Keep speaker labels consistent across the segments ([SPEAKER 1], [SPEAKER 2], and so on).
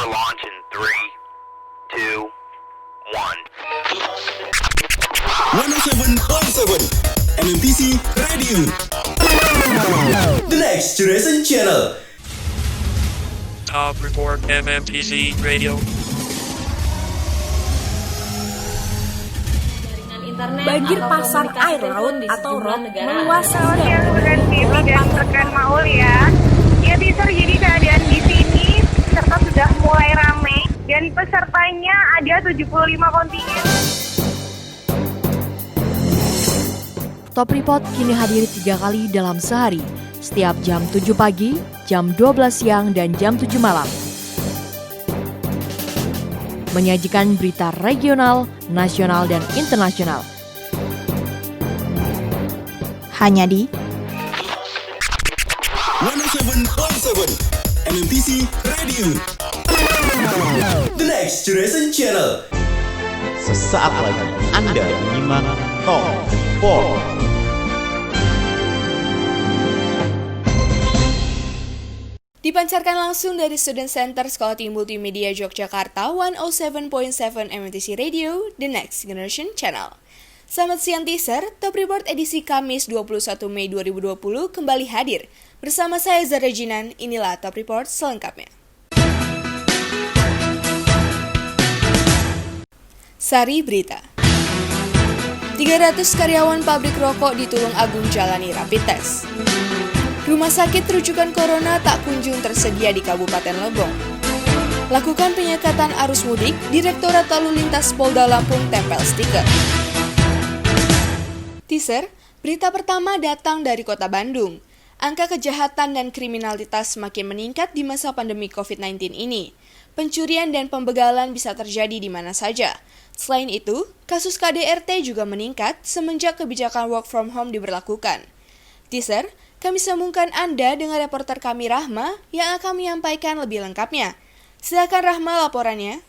[SPEAKER 1] Power launch in 3, 2, 1.
[SPEAKER 2] 107.7 MMTC Radio. The Next Generation Channel.
[SPEAKER 3] Top Report MMTC Radio.
[SPEAKER 4] Banjir pasang air laut atau rop meluas
[SPEAKER 5] yang berganti dan rekan Maul ya. Ya teaser, jadi keadaan di sini peserta sudah mulai ramai dan pesertanya ada 75 kontingen.
[SPEAKER 6] Top Report kini hadir 3 kali dalam sehari, setiap jam 7 pagi, jam 12 siang, dan jam 7 malam. Menyajikan berita regional, nasional, dan internasional. Hanya di
[SPEAKER 2] 107.7 MMTC Radio. The Next Generation Channel.
[SPEAKER 7] Sesaat lagi Anda menyimak Top Report.
[SPEAKER 8] Dipancarkan langsung dari Student Center Sekolah Tinggi Multimedia Yogyakarta 107.7 MMTC Radio, The Next Generation Channel. Selamat siang teaser, Top Report edisi Kamis 21 Mei 2020 kembali hadir. Bersama saya Zara Jinan, inilah Top Report selengkapnya. Sari Berita. 300 karyawan pabrik rokok di Tulung Agung jalani rapid test. Rumah sakit rujukan corona tak kunjung tersedia di Kabupaten Lebong. Lakukan penyekatan arus mudik, Direktorat Lalu Lintas Polda Lampung tempel stiker. Teaser, berita pertama datang dari Kota Bandung. Angka kejahatan dan kriminalitas semakin meningkat di masa pandemi COVID-19 ini. Pencurian dan pembegalan bisa terjadi di mana saja. Selain itu, kasus KDRT juga meningkat semenjak kebijakan work from home diberlakukan. Teaser, kami sambungkan Anda dengan reporter kami Rahma yang akan menyampaikan lebih lengkapnya. Silakan Rahma laporannya.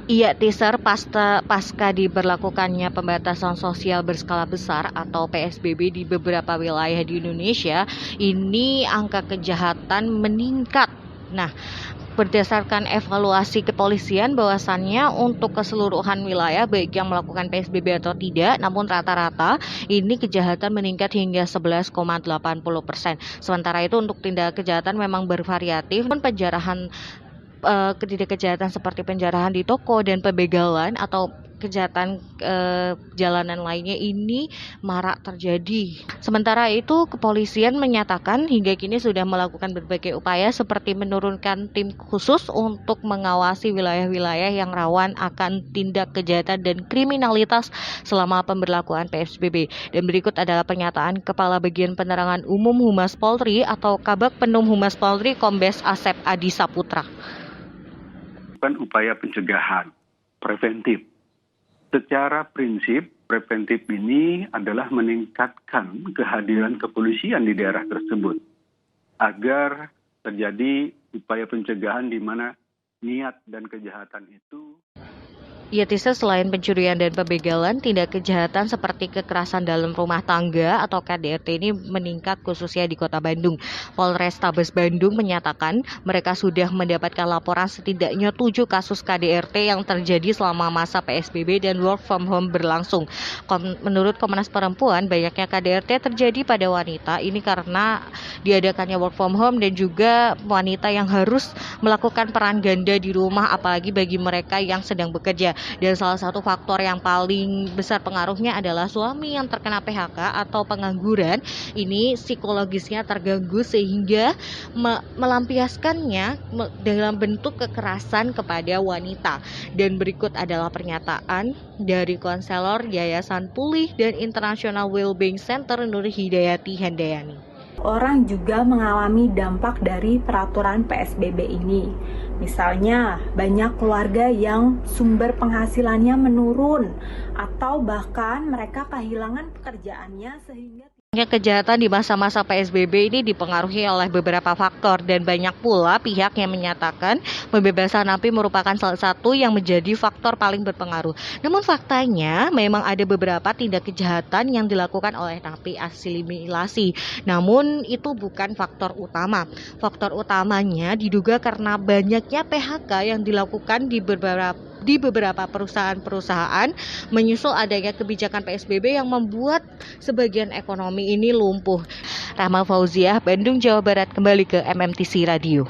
[SPEAKER 9] Iya, teaser pasca diberlakukannya pembatasan sosial berskala besar atau PSBB di beberapa wilayah di Indonesia, ini angka kejahatan meningkat. Nah, berdasarkan evaluasi kepolisian bahwasannya untuk keseluruhan wilayah baik yang melakukan PSBB atau tidak, namun rata-rata ini kejahatan meningkat hingga 11,80%. Sementara itu untuk tindak kejahatan memang bervariatif, kejahatan seperti penjarahan di toko dan pembegalan atau kejahatan jalanan lainnya ini marak terjadi. Sementara itu, kepolisian menyatakan hingga kini sudah melakukan berbagai upaya seperti menurunkan tim khusus untuk mengawasi wilayah-wilayah yang rawan akan tindak kejahatan dan kriminalitas selama pemberlakuan PSBB. Dan berikut adalah pernyataan Kepala Bagian Penerangan Umum Humas Polri atau Kabag Penum Humas Polri Kombes Asep Adi Saputra.
[SPEAKER 10] Upaya pencegahan preventif. Secara prinsip, preventif ini adalah meningkatkan kehadiran kepolisian di daerah tersebut agar terjadi upaya pencegahan di mana niat dan kejahatan itu.
[SPEAKER 9] Ya, teaser, selain pencurian dan pembegalan, tindak kejahatan seperti kekerasan dalam rumah tangga atau KDRT ini meningkat khususnya di Kota Bandung. Polrestabes Bandung menyatakan mereka sudah mendapatkan laporan setidaknya 7 kasus KDRT yang terjadi selama masa PSBB dan work from home berlangsung. Menurut Komnas Perempuan, banyaknya KDRT terjadi pada wanita ini karena diadakannya work from home dan juga wanita yang harus melakukan peran ganda di rumah, apalagi bagi mereka yang sedang bekerja. Dan salah satu faktor yang paling besar pengaruhnya adalah suami yang terkena PHK atau pengangguran. Ini psikologisnya terganggu sehingga melampiaskannya dalam bentuk kekerasan kepada wanita. Dan berikut adalah pernyataan dari konselor Yayasan Pulih dan International Wellbeing Center Nur Hidayati Handayani.
[SPEAKER 4] Orang juga mengalami dampak dari peraturan PSBB ini. Misalnya, banyak keluarga yang sumber penghasilannya menurun atau bahkan mereka kehilangan pekerjaannya sehingga
[SPEAKER 9] Kejahatan di masa-masa PSBB ini dipengaruhi oleh beberapa faktor dan banyak pula pihak yang menyatakan pembebasan napi merupakan salah satu yang menjadi faktor paling berpengaruh. Namun faktanya memang ada beberapa tindak kejahatan yang dilakukan oleh napi asimilasi. Namun itu bukan faktor utama. Faktor utamanya diduga karena banyaknya PHK yang dilakukan di beberapa perusahaan-perusahaan menyusul adanya kebijakan PSBB yang membuat sebagian ekonomi ini lumpuh. Rahma Fauziah, Bandung, Jawa Barat, kembali ke MMTC Radio.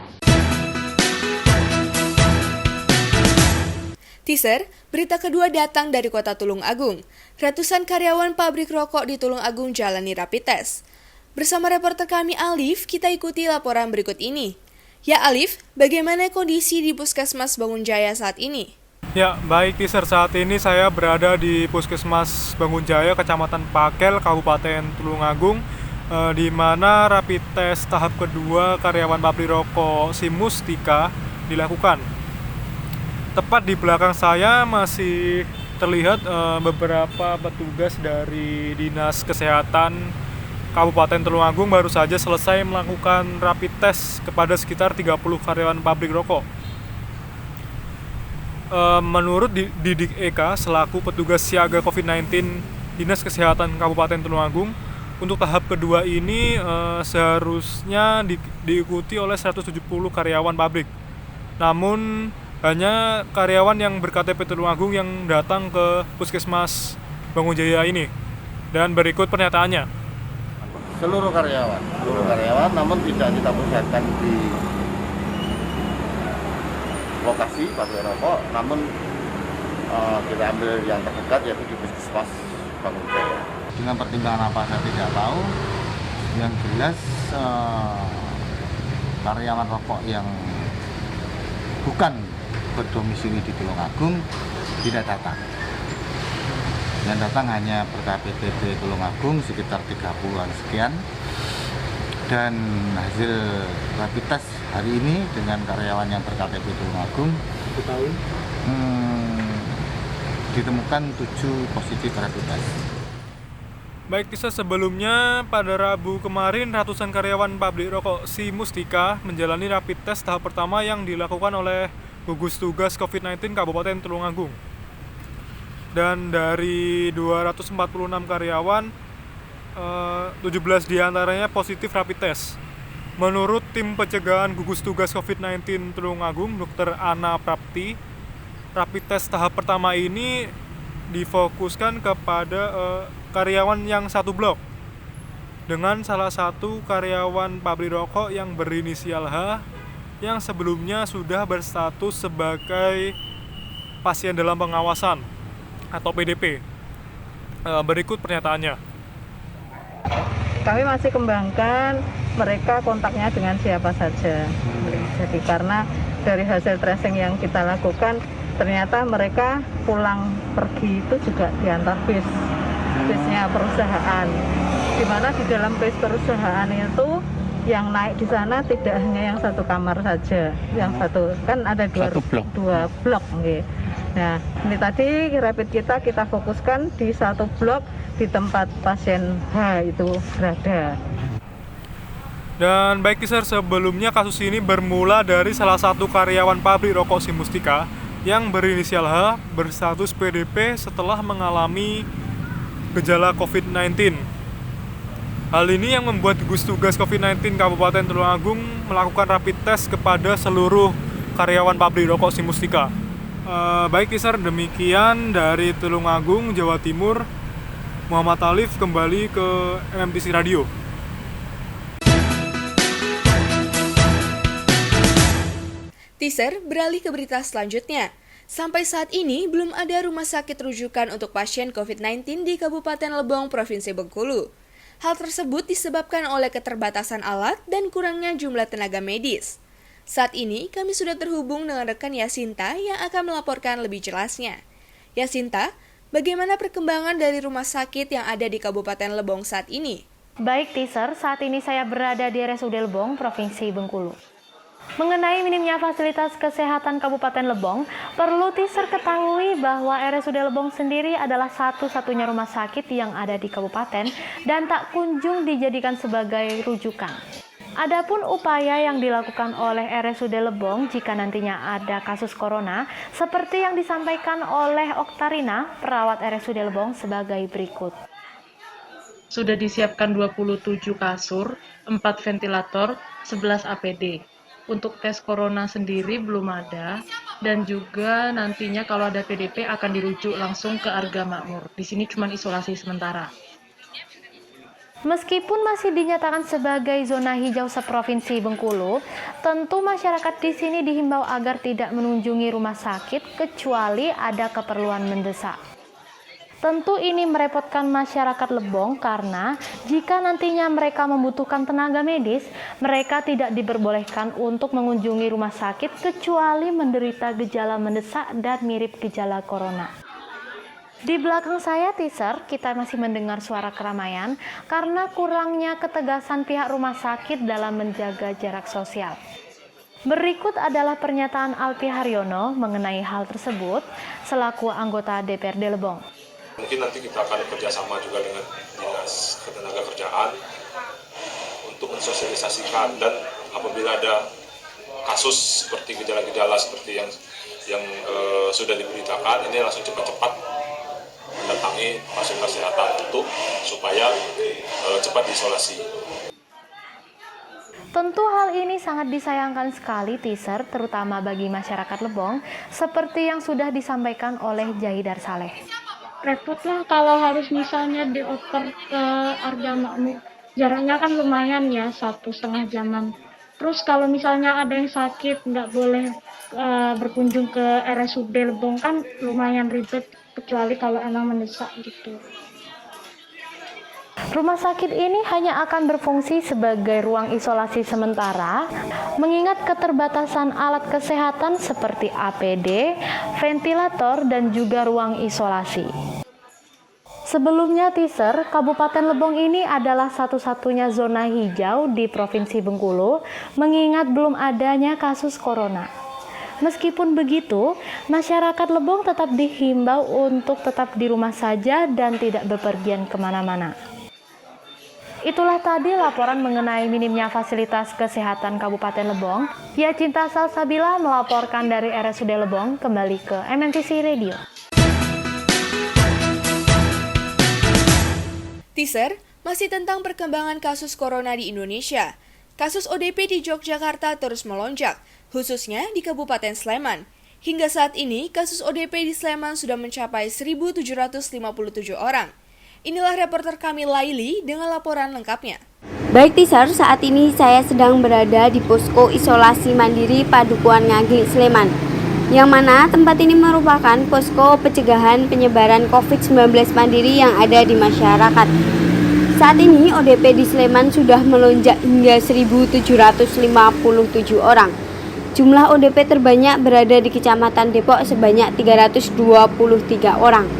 [SPEAKER 8] Teaser, berita kedua datang dari kota Tulung Agung. Ratusan karyawan pabrik rokok di Tulung Agung jalani rapid test. Bersama reporter kami Alif, kita ikuti laporan berikut ini. Ya Alif, bagaimana kondisi di Puskesmas Bangunjaya saat ini?
[SPEAKER 11] Ya, baik teaser, saat ini saya berada di Puskesmas Bangunjaya, Kecamatan Pakel, Kabupaten Tulungagung, di mana rapid test tahap kedua karyawan pabrik rokok Si Mustika dilakukan. Tepat di belakang saya masih terlihat beberapa petugas dari Dinas Kesehatan Kabupaten Tulungagung baru saja selesai melakukan rapid test kepada sekitar 30 karyawan pabrik rokok. Menurut Didik Eka selaku petugas siaga COVID-19 Dinas Kesehatan Kabupaten Tulungagung, untuk tahap kedua ini seharusnya diikuti oleh 170 karyawan pabrik. Namun hanya karyawan yang berKTP Tulungagung yang datang ke Puskesmas Bangunjaya ini. Dan berikut pernyataannya.
[SPEAKER 12] Seluruh karyawan namun tidak kita pusatkan di lokasi pabrik rokok, namun kita ambil yang terdekat yaitu di Puskesmas Bangunjaya. Dengan pertimbangan apa saya tidak tahu, yang jelas karyawan rokok yang bukan berdomisili di Tulungagung tidak datang. Yang datang hanya berKTP Tulungagung sekitar 30-an sekian. Dan hasil rapid test hari ini dengan karyawan yang berKTP Tulungagung ditemukan 7 positif rapid test.
[SPEAKER 11] Baik, kisah sebelumnya pada Rabu kemarin ratusan karyawan pabrik rokok Si Mustika menjalani rapid test tahap pertama yang dilakukan oleh gugus tugas COVID-19 Kabupaten Tulungagung. Dan dari 246 karyawan, 17 diantaranya positif rapid test. Menurut tim pencegahan gugus tugas COVID-19 Tulungagung, Dr. Ana Prapti, rapid test tahap pertama ini difokuskan kepada karyawan yang satu blok, dengan salah satu karyawan pabrik rokok yang berinisial H yang sebelumnya sudah berstatus sebagai pasien dalam pengawasan atau PDP. Berikut pernyataannya.
[SPEAKER 13] Kami masih kembangkan mereka kontaknya dengan siapa saja. Jadi karena dari hasil tracing yang kita lakukan, ternyata mereka pulang pergi itu juga diantar bisnya perusahaan. Di mana di dalam bis perusahaan itu yang naik di sana tidak hanya yang satu kamar saja, yang satu kan ada dua blok. Okay. Nah, ini tadi rapid kita fokuskan di satu blok di tempat pasien H itu berada.
[SPEAKER 11] Dan baik kisah, sebelumnya kasus ini bermula dari salah satu karyawan pabrik rokok Si Mustika yang berinisial H berstatus PDP setelah mengalami gejala COVID-19. Hal ini yang membuat gugus tugas COVID-19 Kabupaten Tulungagung melakukan rapid test kepada seluruh karyawan pabrik rokok Si Mustika. Baik kisah, demikian dari Tulungagung, Jawa Timur. Muhammad Alif kembali ke MMTC Radio.
[SPEAKER 8] Teaser, beralih ke berita selanjutnya. Sampai saat ini belum ada rumah sakit rujukan untuk pasien COVID-19 di Kabupaten Lebong, Provinsi Bengkulu. Hal tersebut disebabkan oleh keterbatasan alat dan kurangnya jumlah tenaga medis. Saat ini kami sudah terhubung dengan rekan Yasinta yang akan melaporkan lebih jelasnya. Yasinta, bagaimana perkembangan dari rumah sakit yang ada di Kabupaten Lebong saat ini?
[SPEAKER 14] Baik, Teaser, saat ini saya berada di RSUD Lebong, Provinsi Bengkulu. Mengenai minimnya fasilitas kesehatan Kabupaten Lebong, perlu teaser ketahui bahwa RSUD Lebong sendiri adalah satu-satunya rumah sakit yang ada di kabupaten dan tak kunjung dijadikan sebagai rujukan. Adapun upaya yang dilakukan oleh RSUD Lebong jika nantinya ada kasus corona, seperti yang disampaikan oleh Oktarina, perawat RSUD Lebong sebagai berikut.
[SPEAKER 15] Sudah disiapkan 27 kasur, 4 ventilator, 11 APD. Untuk tes corona sendiri belum ada, dan juga nantinya kalau ada PDP akan dirujuk langsung ke Arga Makmur. Di sini cuma isolasi sementara.
[SPEAKER 14] Meskipun masih dinyatakan sebagai zona hijau seprovinsi Bengkulu, tentu masyarakat di sini dihimbau agar tidak mengunjungi rumah sakit kecuali ada keperluan mendesak. Tentu ini merepotkan masyarakat Lebong karena jika nantinya mereka membutuhkan tenaga medis, mereka tidak diperbolehkan untuk mengunjungi rumah sakit kecuali menderita gejala mendesak dan mirip gejala corona. Di belakang saya teaser, kita masih mendengar suara keramaian karena kurangnya ketegasan pihak rumah sakit dalam menjaga jarak sosial. Berikut adalah pernyataan Alpi Haryono mengenai hal tersebut selaku anggota DPRD Lebong.
[SPEAKER 16] Mungkin nanti kita akan bekerjasama juga dengan Dinas Ketenagakerjaan untuk mensosialisasikan, dan apabila ada kasus seperti gejala-gejala seperti yang sudah diberitakan, ini langsung cepat-cepat mendatangi fasilitas kesehatan untuk supaya cepat diisolasi.
[SPEAKER 14] Tentu hal ini sangat disayangkan sekali teaser, terutama bagi masyarakat Lebong, seperti yang sudah disampaikan oleh Jahidar Saleh.
[SPEAKER 17] Repot lah kalau harus misalnya dioper ke Arga Makmur. Jaraknya kan lumayan ya, 1,5 jaman. Terus kalau misalnya ada yang sakit, nggak boleh berkunjung ke RSUD Lebong kan lumayan ribet, kecuali kalau emang mendesak gitu.
[SPEAKER 14] Rumah sakit ini hanya akan berfungsi sebagai ruang isolasi sementara, mengingat keterbatasan alat kesehatan seperti APD, ventilator, dan juga ruang isolasi. Sebelumnya teaser, Kabupaten Lebong ini adalah satu-satunya zona hijau di Provinsi Bengkulu, mengingat belum adanya kasus corona. Meskipun begitu, masyarakat Lebong tetap dihimbau untuk tetap di rumah saja dan tidak bepergian kemana-mana. Itulah tadi laporan mengenai minimnya fasilitas kesehatan Kabupaten Lebong. Ya, Cinta Salsabila melaporkan dari RSUD Lebong, kembali ke MNTC Radio.
[SPEAKER 8] Teaser masih tentang perkembangan kasus corona di Indonesia. Kasus ODP di Yogyakarta terus melonjak, khususnya di Kabupaten Sleman. Hingga saat ini, kasus ODP di Sleman sudah mencapai 1.757 orang. Inilah reporter kami Laili dengan laporan lengkapnya.
[SPEAKER 18] Baik teaser, saat ini saya sedang berada di posko isolasi mandiri Padukuhan Ngaglik Sleman, yang mana tempat ini merupakan posko pencegahan penyebaran COVID-19 mandiri yang ada di masyarakat. Saat ini ODP di Sleman sudah melonjak hingga 1.757 orang. Jumlah ODP terbanyak berada di Kecamatan Depok sebanyak 323 orang.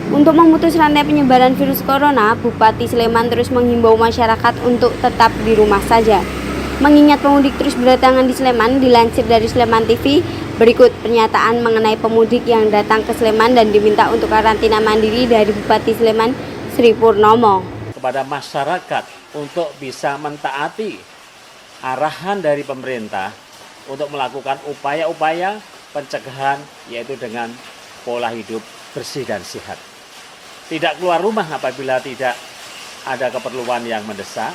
[SPEAKER 18] Untuk memutus rantai penyebaran virus corona, Bupati Sleman terus menghimbau masyarakat untuk tetap di rumah saja. Mengingat pemudik terus berdatangan di Sleman, dilansir dari Sleman TV, berikut pernyataan mengenai pemudik yang datang ke Sleman dan diminta untuk karantina mandiri dari Bupati Sleman, Sri Purnomo.
[SPEAKER 19] Kepada masyarakat untuk bisa mentaati arahan dari pemerintah untuk melakukan upaya-upaya pencegahan, yaitu dengan pola hidup bersih dan sehat. Tidak keluar rumah apabila tidak ada keperluan yang mendesak,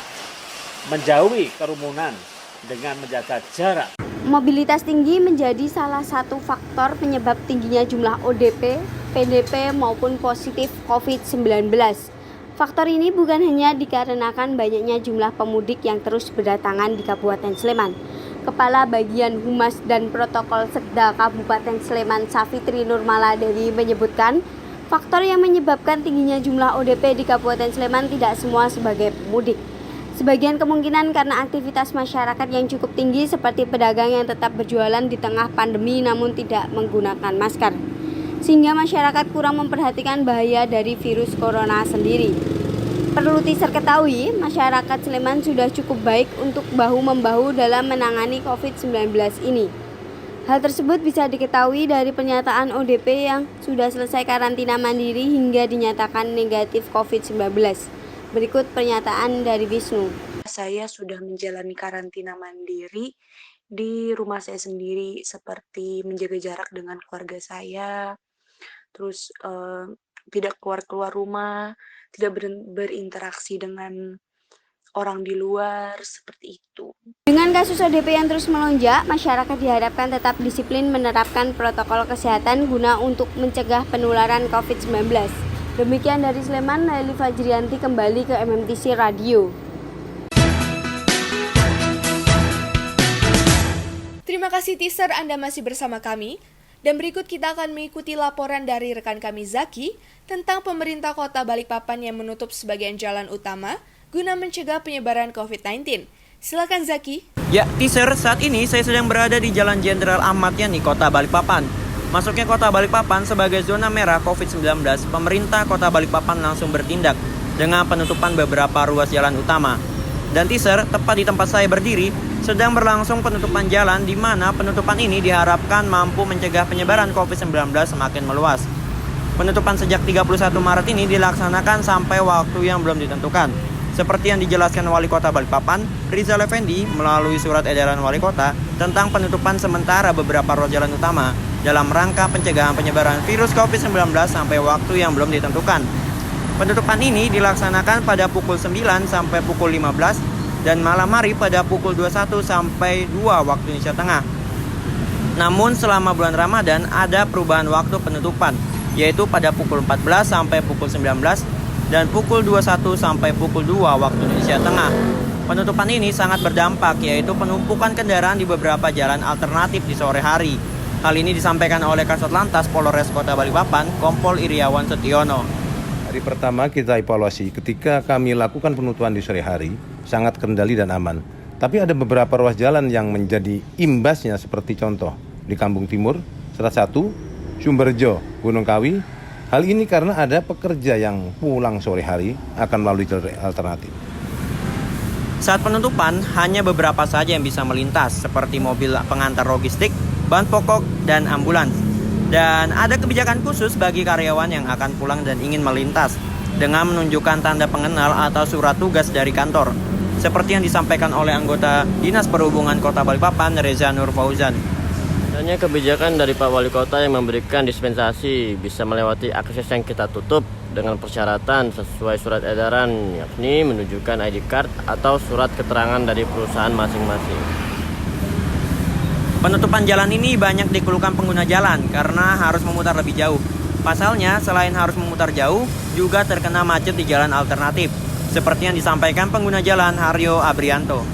[SPEAKER 19] menjauhi kerumunan dengan menjaga jarak.
[SPEAKER 18] Mobilitas tinggi menjadi salah satu faktor penyebab tingginya jumlah ODP, PDP maupun positif COVID-19. Faktor ini bukan hanya dikarenakan banyaknya jumlah pemudik yang terus berdatangan di Kabupaten Sleman. Kepala Bagian Humas dan Protokol Sekda Kabupaten Sleman, Safitri Nurmaladeni, menyebutkan faktor yang menyebabkan tingginya jumlah ODP di Kabupaten Sleman tidak semua sebagai pemudik. Sebagian kemungkinan karena aktivitas masyarakat yang cukup tinggi seperti pedagang yang tetap berjualan di tengah pandemi namun tidak menggunakan masker, sehingga masyarakat kurang memperhatikan bahaya dari virus corona sendiri. Perlu teaser ketahui, masyarakat Sleman sudah cukup baik untuk bahu-membahu dalam menangani COVID-19 ini. Hal tersebut bisa diketahui dari pernyataan ODP yang sudah selesai karantina mandiri hingga dinyatakan negatif COVID-19. Berikut pernyataan dari Wisnu.
[SPEAKER 20] Saya sudah menjalani karantina mandiri di rumah saya sendiri, seperti menjaga jarak dengan keluarga saya, terus tidak keluar rumah, tidak berinteraksi dengan orang di luar, seperti itu.
[SPEAKER 18] Dengan kasus ODP yang terus melonjak, masyarakat diharapkan tetap disiplin menerapkan protokol kesehatan guna untuk mencegah penularan COVID-19. Demikian dari Sleman, Naili Fajrianti kembali ke MMTC Radio.
[SPEAKER 8] Terima kasih teaser, Anda masih bersama kami. Dan berikut kita akan mengikuti laporan dari rekan kami Zaki tentang pemerintah Kota Balikpapan yang menutup sebagian jalan utama guna mencegah penyebaran COVID-19. Silakan Zaki.
[SPEAKER 21] Ya, teaser, saat ini saya sedang berada di Jalan Jenderal Ahmad Yani, Kota Balikpapan. Masuknya Kota Balikpapan sebagai zona merah COVID-19, pemerintah Kota Balikpapan langsung bertindak dengan penutupan beberapa ruas jalan utama. Dan teaser, tepat di tempat saya berdiri, sedang berlangsung penutupan jalan di mana penutupan ini diharapkan mampu mencegah penyebaran COVID-19 semakin meluas. Penutupan sejak 31 Maret ini dilaksanakan sampai waktu yang belum ditentukan. Seperti yang dijelaskan Wali Kota Balikpapan, Rizal Effendi, melalui surat edaran Wali Kota tentang penutupan sementara beberapa ruas jalan utama dalam rangka pencegahan penyebaran virus COVID-19 sampai waktu yang belum ditentukan. Penutupan ini dilaksanakan pada pukul 9 sampai pukul 15 dan malam hari pada pukul 21 sampai 2 waktu Indonesia Tengah. Namun selama bulan Ramadan ada perubahan waktu penutupan, yaitu pada pukul 14 sampai pukul 19 dan pukul 21 sampai pukul 2 waktu Indonesia Tengah. Penutupan ini sangat berdampak, yaitu penumpukan kendaraan di beberapa jalan alternatif di sore hari. Hal ini disampaikan oleh Kasat Lantas Polres Kota Balikpapan, Kompol Iriawan Setiono.
[SPEAKER 22] Hari pertama kita evaluasi ketika kami lakukan penutupan di sore hari, sangat kendali dan aman. Tapi ada beberapa ruas jalan yang menjadi imbasnya, seperti contoh di Kampung Timur, Serat 1, Sumberjo, Gunung Kawi. Hal ini karena ada pekerja yang pulang sore hari akan melalui jalur alternatif.
[SPEAKER 21] Saat penutupan, hanya beberapa saja yang bisa melintas, seperti mobil pengantar logistik, bahan pokok, dan ambulans. Dan ada kebijakan khusus bagi karyawan yang akan pulang dan ingin melintas dengan menunjukkan tanda pengenal atau surat tugas dari kantor, seperti yang disampaikan oleh anggota Dinas Perhubungan Kota Balikpapan, Reza Nur Fauzan.
[SPEAKER 23] Hanya kebijakan dari Pak Wali Kota yang memberikan dispensasi bisa melewati akses yang kita tutup dengan persyaratan sesuai surat edaran, yakni menunjukkan ID card atau surat keterangan dari perusahaan masing-masing.
[SPEAKER 21] Penutupan jalan ini banyak dikeluhkan pengguna jalan karena harus memutar lebih jauh. Pasalnya, selain harus memutar jauh, juga terkena macet di jalan alternatif, seperti yang disampaikan pengguna jalan Haryo Abrianto.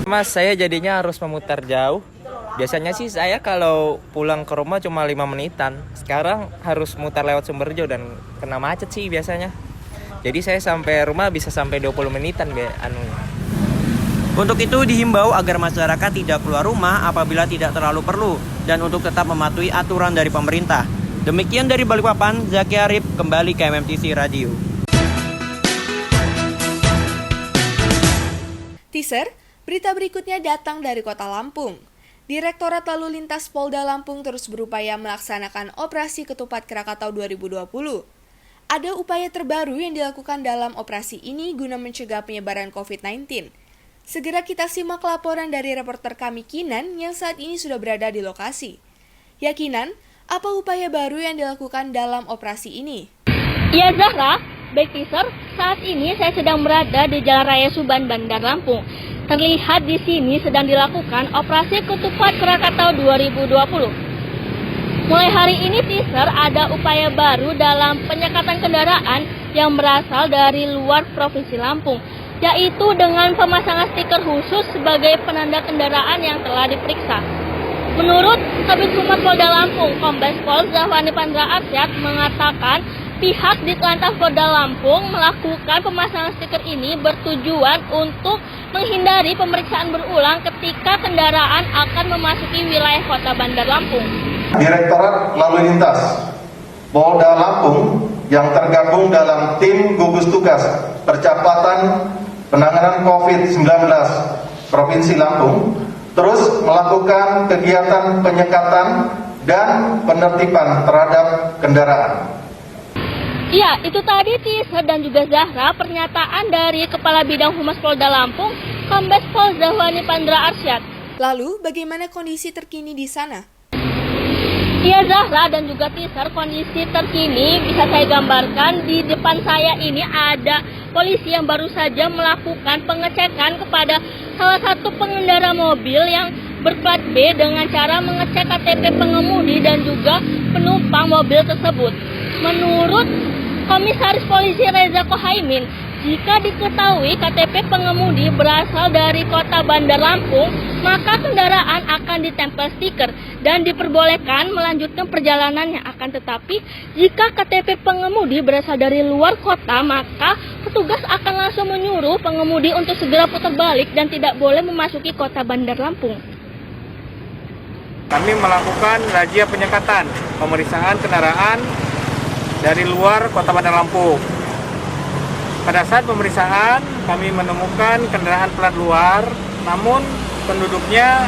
[SPEAKER 24] Mas, saya jadinya harus memutar jauh. Biasanya sih saya kalau pulang ke rumah cuma 5 menitan. Sekarang harus mutar lewat Sumberjo dan kena macet sih biasanya. Jadi saya sampai rumah bisa sampai 20 menitan
[SPEAKER 21] Untuk itu dihimbau agar masyarakat tidak keluar rumah apabila tidak terlalu perlu dan untuk tetap mematuhi aturan dari pemerintah. Demikian dari Balikpapan, Zaki Arif kembali ke MMTC Radio.
[SPEAKER 8] Teaser, berita berikutnya datang dari Kota Lampung. Direktorat Lalu Lintas Polda Lampung terus berupaya melaksanakan operasi Ketupat Krakatau 2020. Ada upaya terbaru yang dilakukan dalam operasi ini guna mencegah penyebaran COVID-19. Segera kita simak laporan dari reporter kami Kinan yang saat ini sudah berada di lokasi. Ya Kinan, apa upaya baru yang dilakukan dalam operasi ini?
[SPEAKER 25] Ya Zahra, baik teaser, saat ini saya sedang berada di Jalan Raya Suban, Bandar Lampung. Terlihat di sini sedang dilakukan operasi Ketupat Krakatau 2020. Mulai hari ini teaser ada upaya baru dalam penyekatan kendaraan yang berasal dari luar Provinsi Lampung, yaitu dengan pemasangan stiker khusus sebagai penanda kendaraan yang telah diperiksa. Menurut Kabid Humas Polda Lampung, Kombes Pol Zahwani Pandra Arsyad mengatakan pihak di Telantas Polda Lampung melakukan pemasangan stiker ini bertujuan untuk menghindari pemeriksaan berulang ketika kendaraan akan memasuki wilayah Kota Bandar Lampung.
[SPEAKER 26] Direktorat Lalu Lintas Polda Lampung
[SPEAKER 1] yang tergabung dalam tim gugus tugas percepatan penanganan COVID-19 Provinsi Lampung terus melakukan kegiatan penyekatan dan penertiban terhadap kendaraan.
[SPEAKER 25] Ya, itu tadi teaser dan juga Zahra pernyataan dari Kepala Bidang Humas Polda Lampung, Kombes Pol Zahwani Pandra Arsyad.
[SPEAKER 8] Lalu, bagaimana kondisi terkini di sana?
[SPEAKER 25] Ya Zahra dan juga teaser, kondisi terkini bisa saya gambarkan. Di depan saya ini ada polisi yang baru saja melakukan pengecekan kepada salah satu pengendara mobil yang berplat B dengan cara mengecek KTP pengemudi dan juga penumpang mobil tersebut. Menurut Komisaris Polisi Reza Kohaimin, jika diketahui KTP pengemudi berasal dari kota Bandar Lampung, maka kendaraan akan ditempel stiker dan diperbolehkan melanjutkan perjalanannya. Akan tetapi, jika KTP pengemudi berasal dari luar kota, maka petugas akan langsung menyuruh pengemudi untuk segera putar balik dan tidak boleh memasuki kota Bandar Lampung.
[SPEAKER 24] Kami melakukan razia penyekatan, pemeriksaan kendaraan dari luar kota Bandar Lampung. Pada saat pemeriksaan, kami menemukan kendaraan plat luar, namun penduduknya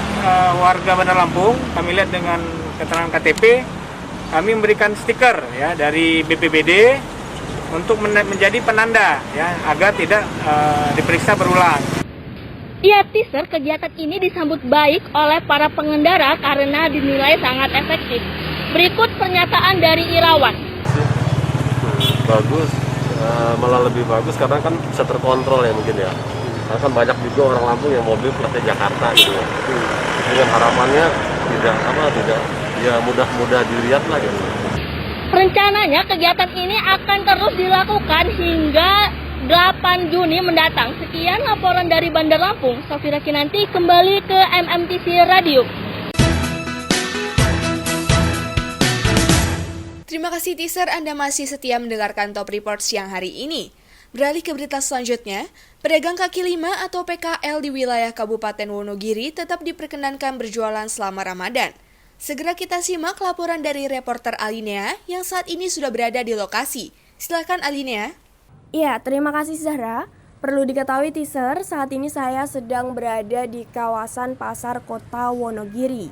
[SPEAKER 24] warga Bandar Lampung. Kami lihat dengan keterangan KTP, kami memberikan stiker ya dari BPBD untuk menjadi penanda ya agar tidak diperiksa berulang.
[SPEAKER 25] Ya, teaser, kegiatan ini disambut baik oleh para pengendara karena dinilai sangat efektif. Berikut pernyataan dari Irawan.
[SPEAKER 2] Bagus, malah lebih bagus karena kan bisa terkontrol ya mungkin ya. Karena kan banyak juga orang Lampung yang mobil platnya Jakarta gitu ya. Dengan harapannya tidak ya mudah dilihat lah gitu.
[SPEAKER 25] Rencananya kegiatan ini akan terus dilakukan hingga 8 Juni mendatang. Sekian laporan dari Bandar Lampung. Safira Kinanti kembali ke MMTC Radio.
[SPEAKER 8] Terima kasih teaser, Anda masih setia mendengarkan Top Report siang hari ini. Beralih ke berita selanjutnya, pedagang kaki lima atau PKL di wilayah Kabupaten Wonogiri tetap diperkenankan berjualan selama Ramadan. Segera kita simak laporan dari reporter Alinea yang saat ini sudah berada di lokasi. Silakan Alinea.
[SPEAKER 3] Ya, terima kasih Zahra. Perlu diketahui teaser, saat ini saya sedang berada di kawasan Pasar Kota Wonogiri.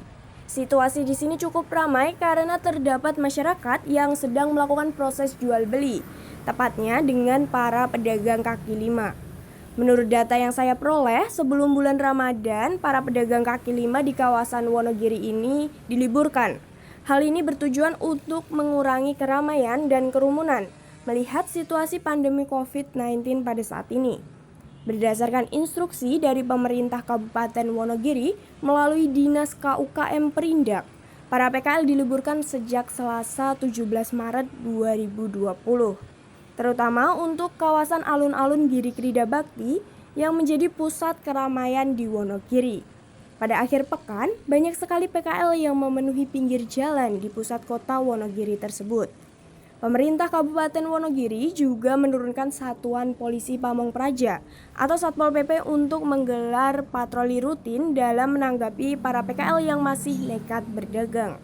[SPEAKER 3] Situasi di sini cukup ramai karena terdapat masyarakat yang sedang melakukan proses jual beli, tepatnya dengan para pedagang kaki lima. Menurut data yang saya peroleh, sebelum bulan Ramadan, para pedagang kaki lima di kawasan Wonogiri ini diliburkan. Hal ini bertujuan untuk mengurangi keramaian dan kerumunan melihat situasi pandemi COVID-19 pada saat ini. Berdasarkan instruksi dari pemerintah Kabupaten Wonogiri melalui Dinas KUKM Perindak, para PKL diliburkan sejak Selasa 17 Maret 2020, terutama untuk kawasan alun-alun Giri Krida Bakti yang menjadi pusat keramaian di Wonogiri. Pada akhir pekan, banyak sekali PKL yang memenuhi pinggir jalan di pusat kota Wonogiri tersebut. Pemerintah Kabupaten Wonogiri juga menurunkan Satuan Polisi Pamong Praja atau Satpol PP untuk menggelar patroli rutin dalam menanggapi para PKL yang masih nekat berdagang.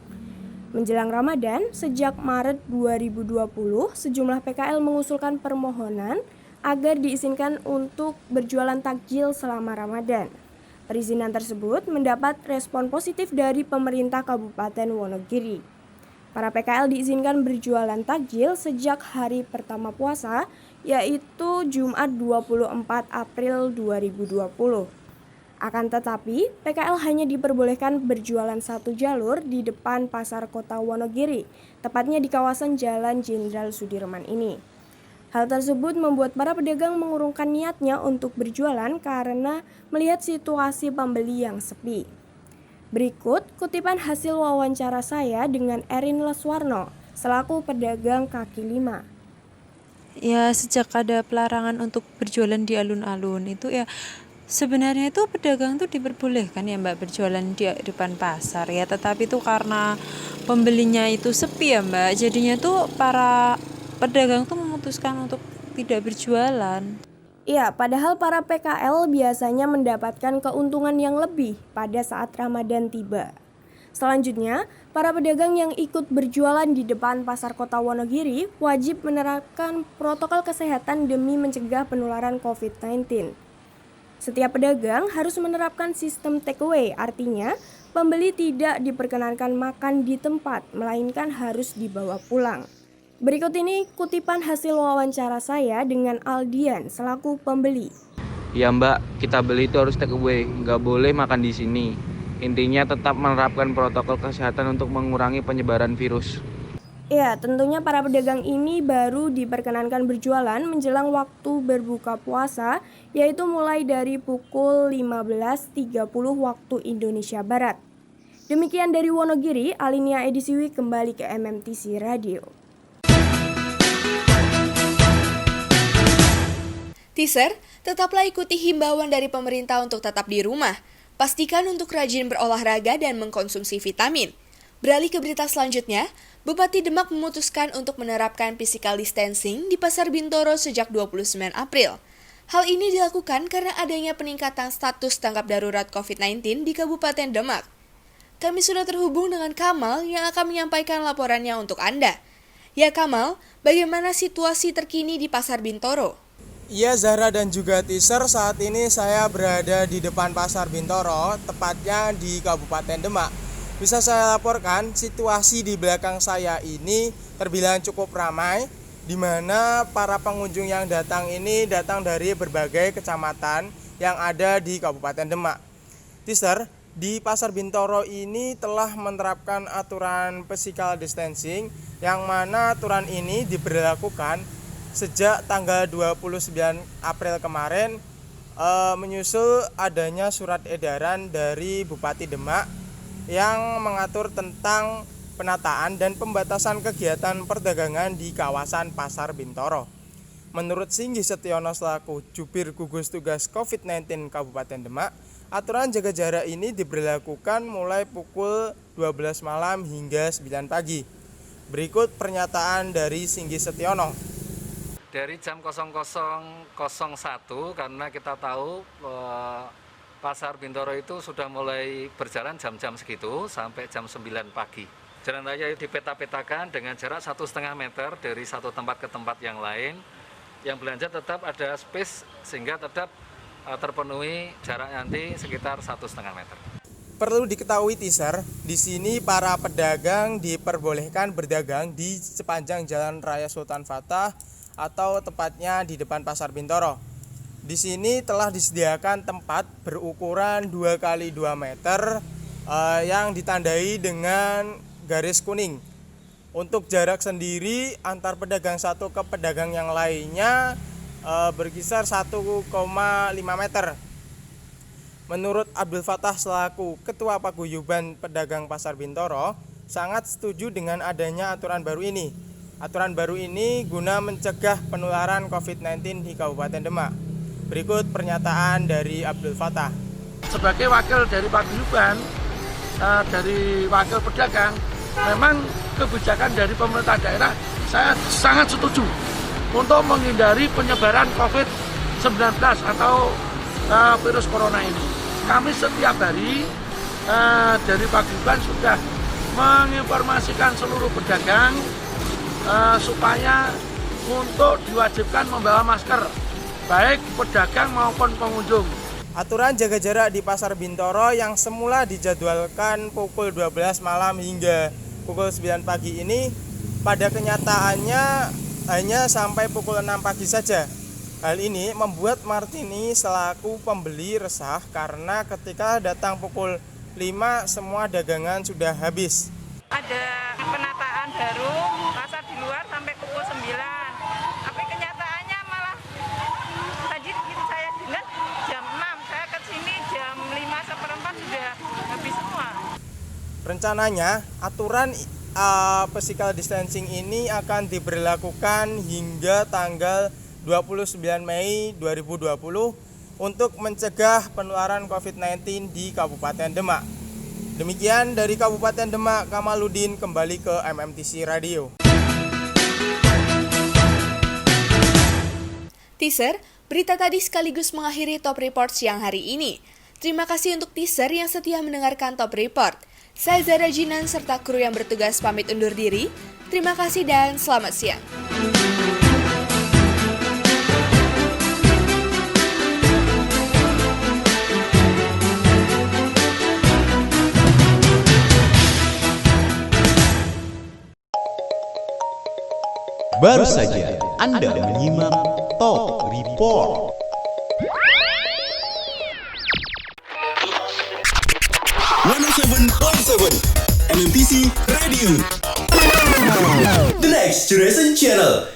[SPEAKER 3] Menjelang Ramadan, sejak Maret 2020, sejumlah PKL mengusulkan permohonan agar diizinkan untuk berjualan takjil selama Ramadan. Perizinan tersebut mendapat respon positif dari pemerintah Kabupaten Wonogiri. Para PKL diizinkan berjualan takjil sejak hari pertama puasa, yaitu Jumat 24 April 2020. Akan tetapi, PKL hanya diperbolehkan berjualan satu jalur di depan Pasar Kota Wonogiri, tepatnya di kawasan Jalan Jenderal Sudirman ini. Hal tersebut membuat para pedagang mengurungkan niatnya untuk berjualan karena melihat situasi pembeli yang sepi. Berikut kutipan hasil wawancara saya dengan Erin Leswarno, selaku pedagang kaki lima.
[SPEAKER 5] Ya, sejak ada pelarangan untuk berjualan di alun-alun itu ya sebenarnya itu pedagang itu diperbolehkan ya Mbak berjualan di depan pasar ya, tetapi itu karena pembelinya itu sepi ya Mbak, jadinya tuh para pedagang tuh memutuskan untuk tidak berjualan.
[SPEAKER 3] Ya, padahal para PKL biasanya mendapatkan keuntungan yang lebih pada saat Ramadan tiba. Selanjutnya, para pedagang yang ikut berjualan di depan Pasar Kota Wonogiri wajib menerapkan protokol kesehatan demi mencegah penularan COVID-19. Setiap pedagang harus menerapkan sistem takeaway, artinya pembeli tidak diperkenankan makan di tempat, melainkan harus dibawa pulang. Berikut ini kutipan hasil wawancara saya dengan Aldian selaku pembeli.
[SPEAKER 4] Ya Mbak, kita beli itu harus take away, nggak boleh makan di sini. Intinya tetap menerapkan protokol kesehatan untuk mengurangi penyebaran virus.
[SPEAKER 3] Ya, tentunya para pedagang ini baru diperkenankan berjualan menjelang waktu berbuka puasa, yaitu mulai dari pukul 15.30 waktu Indonesia Barat. Demikian dari Wonogiri, Alinia Edisiwi kembali ke MMTC Radio.
[SPEAKER 8] Teaser, tetaplah ikuti himbauan dari pemerintah untuk tetap di rumah. Pastikan untuk rajin berolahraga dan mengkonsumsi vitamin. Beralih ke berita selanjutnya, Bupati Demak memutuskan untuk menerapkan physical distancing di Pasar Bintoro sejak 29 April. Hal ini dilakukan karena adanya peningkatan status tanggap darurat COVID-19 di Kabupaten Demak. Kami sudah terhubung dengan Kamal yang akan menyampaikan laporannya untuk Anda. Ya Kamal, bagaimana situasi terkini di Pasar Bintoro?
[SPEAKER 6] Iya Zahra dan juga Teaser, saat ini saya berada di depan Pasar Bintoro, tepatnya di Kabupaten Demak. Bisa saya laporkan, situasi di belakang saya ini terbilang cukup ramai, di mana para pengunjung yang datang ini datang dari berbagai kecamatan yang ada di Kabupaten Demak. Teaser, di Pasar Bintoro ini telah menerapkan aturan physical distancing, yang mana aturan ini diberlakukan sejak tanggal 29 April kemarin, menyusul adanya surat edaran dari Bupati Demak yang mengatur tentang penataan dan pembatasan kegiatan perdagangan di kawasan Pasar Bintoro. Menurut Singgi Setiono selaku Jubir Gugus Tugas COVID-19 Kabupaten Demak, aturan jaga jarak ini diberlakukan mulai pukul 12 malam hingga 9 pagi. Berikut pernyataan dari Singgi Setiono.
[SPEAKER 7] Dari jam 00.01 karena kita tahu Pasar Bintoro itu sudah mulai berjalan jam-jam segitu sampai jam 9 pagi. Jalan raya dipeta-petakan dengan jarak 1,5 meter dari satu tempat ke tempat yang lain. Yang belanja tetap ada space sehingga tetap terpenuhi jarak nanti sekitar 1,5 meter.
[SPEAKER 6] Perlu diketahui Teaser, di sini para pedagang diperbolehkan berdagang di sepanjang Jalan Raya Sultan Fatah atau tepatnya di depan Pasar Bintoro. Di sini telah disediakan tempat berukuran 2x2 meter yang ditandai dengan garis kuning. Untuk jarak sendiri antar pedagang satu ke pedagang yang lainnya berkisar 1,5 meter. Menurut Abdul Fatah selaku Ketua Paguyuban Pedagang Pasar Bintoro, sangat setuju dengan adanya aturan baru ini. Aturan baru ini guna mencegah penularan COVID-19 di Kabupaten Demak. Berikut pernyataan dari Abdul Fatah.
[SPEAKER 9] Sebagai wakil dari paguyuban, dari wakil pedagang, memang kebijakan dari pemerintah daerah saya sangat setuju untuk menghindari penyebaran COVID-19 atau virus corona ini. Kami setiap hari dari paguyuban sudah menginformasikan seluruh pedagang supaya untuk diwajibkan membawa masker, baik pedagang maupun pengunjung.
[SPEAKER 6] Aturan jaga jarak di Pasar Bintoro yang semula dijadwalkan pukul 12 malam hingga pukul 9 pagi ini pada kenyataannya hanya sampai pukul 6 pagi saja. Hal ini membuat Martini selaku pembeli resah karena ketika datang pukul 5 semua dagangan sudah habis.
[SPEAKER 10] Ada penataan baru pasar di luar sampai pukul 9, tapi kenyataannya malah tadi saya dengar jam 6, saya ke sini jam 5:15 sudah habis semua.
[SPEAKER 6] Rencananya aturan physical distancing ini akan diberlakukan hingga tanggal 29 Mei 2020 untuk mencegah penularan COVID-19 di Kabupaten Demak. Demikian dari Kabupaten Demak, Kamaludin kembali ke MMTC Radio.
[SPEAKER 8] Teaser, berita tadi sekaligus mengakhiri Top Report siang hari ini. Terima kasih untuk Teaser yang setia mendengarkan Top Report. Saya Zara Jinan serta kru yang bertugas pamit undur diri. Terima kasih dan selamat siang.
[SPEAKER 11] Baru saja Anda menyimak Top Report. MMTC Radio. The Next Generation Channel.